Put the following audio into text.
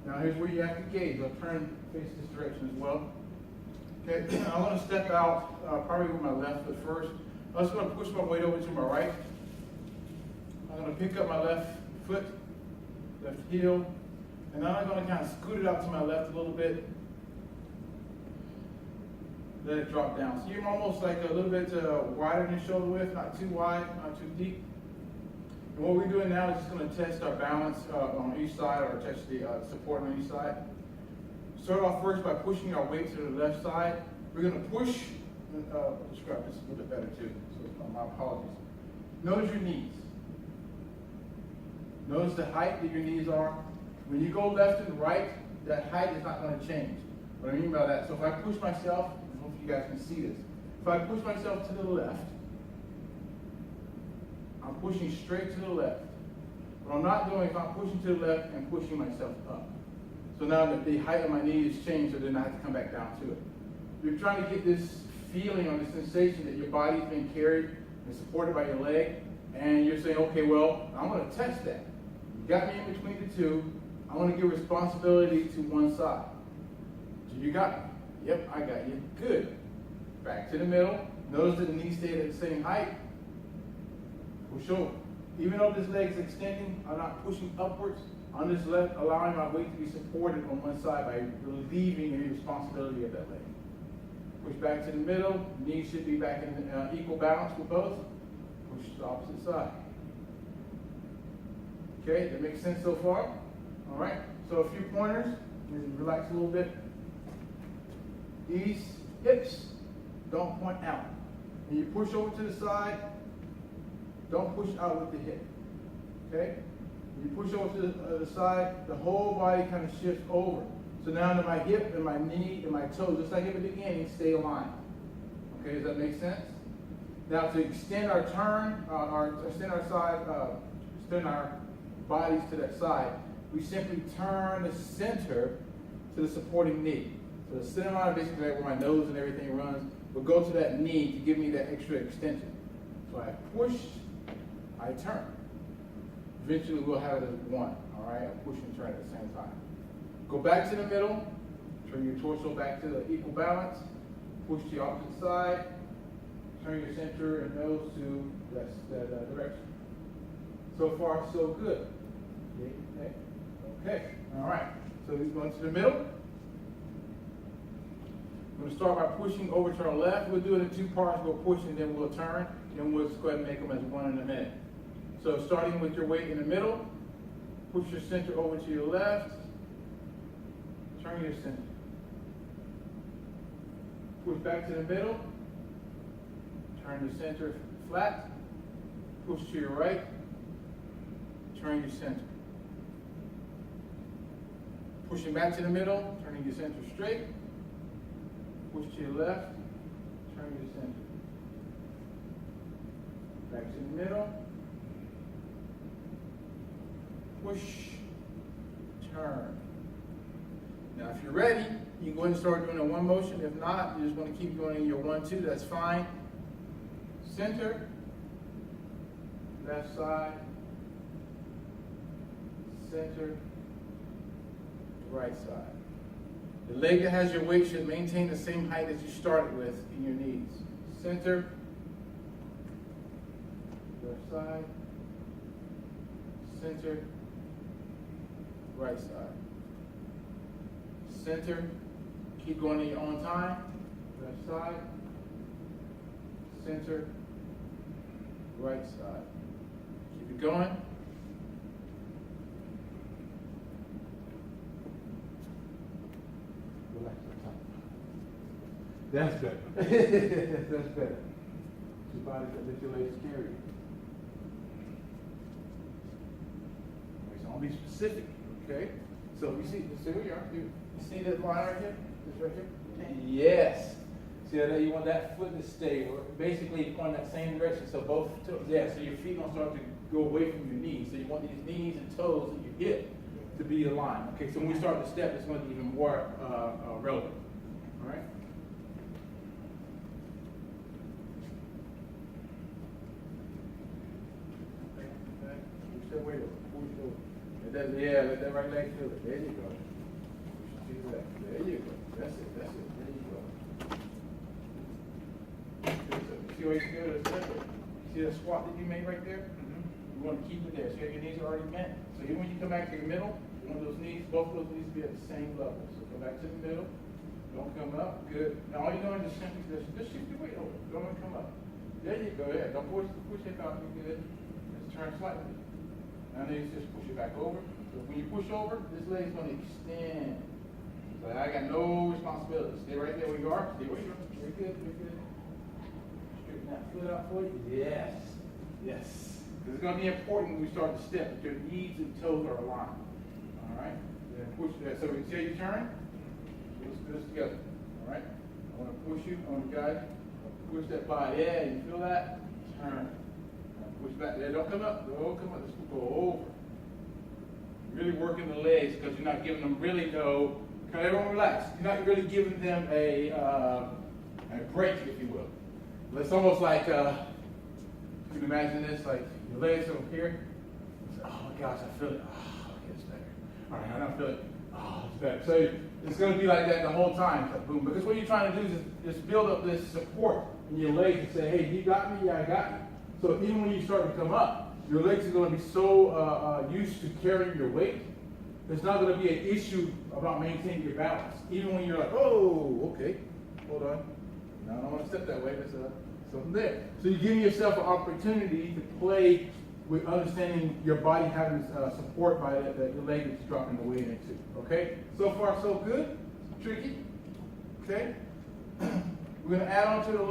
Now here's where you have to gauge. I'll turn face this direction as well. Okay, I want to step out probably with my left foot first. I'm just going to push my weight over to my right. I'm going to pick up my left foot, left heel, and now I'm going to kind of scoot it out to my left a little bit. Let it drop down. So you're almost like a little bit wider than your shoulder width, not too wide, not too deep. And what we're doing now is just going to test our balance on each side, or test the support on each side. Start off first by pushing our weight to the left side. We're going to push, I'll describe this a little bit better too, so my apologies. Notice your knees. Notice the height that your knees are. When you go left and right, that height is not going to change. What I mean by that, so if I push myself, I hope you guys can see this. If I push myself to the left, I'm pushing straight to the left. What I'm not doing is I'm pushing to the left and pushing myself up. So now the height of my knee has changed, so then I have to come back down to it. You're trying to get this feeling or this sensation that your body's being carried and supported by your leg, and you're saying, okay, well, I'm going to test that. You got me in between the two. I want to give responsibility to one side. So you got me. Yep, I got you. Good. Back to the middle. Notice that the knee stayed at the same height. Push over. Even though this leg is extending, I'm not pushing upwards. I'm just allowing my weight to be supported on one side by relieving any responsibility of that leg. Push back to the middle. Knees should be back in equal balance with both. Push to the opposite side. Okay, that makes sense so far? All right, so a few pointers. Relax a little bit. These hips don't point out. When you push over to the side, don't push out with the hip. Okay? When you push over to the side, the whole body kind of shifts over. So now my hip and my knee and my toes, just like at the beginning, stay aligned. Okay, does that make sense? Now to extend our turn, extend our bodies to that side, we simply turn the center to the supporting knee. So the center line, basically where my nose and everything runs, will go to that knee to give me that extra extension. So I push, I turn. Eventually we'll have it as one, all right? I push and turn at the same time. Go back to the middle, turn your torso back to the equal balance, push to the opposite side, turn your center and nose to that direction. So far, so good. Okay, all right. So we're going to the middle. We're going to start by pushing over to our left. We'll do it in two parts. We'll push and then we'll turn. And we'll just go ahead and make them as one in a minute. So starting with your weight in the middle, push your center over to your left. Turn your center. Push back to the middle. Turn your center flat. Push to your right. Turn your center. Pushing back to the middle, turning your center straight. Push to your left, turn your center. Back to the middle. Push, turn. Now if you're ready, you can go ahead and start doing a one motion. If not, you just want to keep going in your 1-2, that's fine. Center, left side, center, right side. The leg that has your weight should maintain the same height as you started with in your knees. Center, left side, center, right side. Center, keep going in your own time. Left side, center, right side. Keep it going. That's better. That's better. Your body can let your legs carry you. Okay, so I'll be specific, okay? So you see where you are? You see that line right here? This right here? Yes. See that you want that foot to stay, or basically going that same direction. So both toes, yeah, so your feet don't start to go away from your knees. So you want these knees and toes and your hip to be aligned. Okay, so when we start the step, it's going to be even more relevant. All right? Push that weight over. Push over. Yeah, let that right leg feel it. There you go. Do that. There you go. That's it. That's it. There you go. See what you feel? See that squat that you made right there? You want to keep it there. So your knees are already bent. So even when you come back to the middle, you want those knees, both of those knees to be at the same level. So come back to the middle. Don't come up. Good. Now all you're doing is just simply just shift your weight over. Don't come up. There you go. Yeah. Don't push it out. You're good. Just turn slightly. Now you just push it back over. So when you push over, this leg's going to extend. So I got no responsibility. Stay right there where you are. Stay where you are. You're good. You're good. Straighten that foot out for you. Yes. Yes. Because it's going to be important when we start to step. That your knees and toes are aligned. All right. Then push that. So we see how you turn. Let's do this together. All right. I want to push you. I want to guide you. Push that by. Yeah. You feel that? Turn. Push back there. Don't come up. Don't come up. Just go over. Really working the legs because you're not giving them really no. Everyone relax. You're not really giving them a break, if you will. It's almost like you can imagine this, like your legs over here. Oh my gosh, I feel it. Oh, okay, it's better. All right, I don't feel it. Oh, it's better. So it's going to be like that the whole time. Like boom. Because what you're trying to do is just build up this support in your legs and say, hey, you got me? Yeah, I got you. So even when you start to come up, your legs are going to be so used to carrying your weight, there's not going to be an issue about maintaining your balance. Even when you're like, oh, okay, hold on. No, I don't want to step that way. There's something there. So you're giving yourself an opportunity to play with understanding your body having support by the leg that you're dropping the weight into. Okay? So far, so good. Tricky. Okay? We're going to add on to the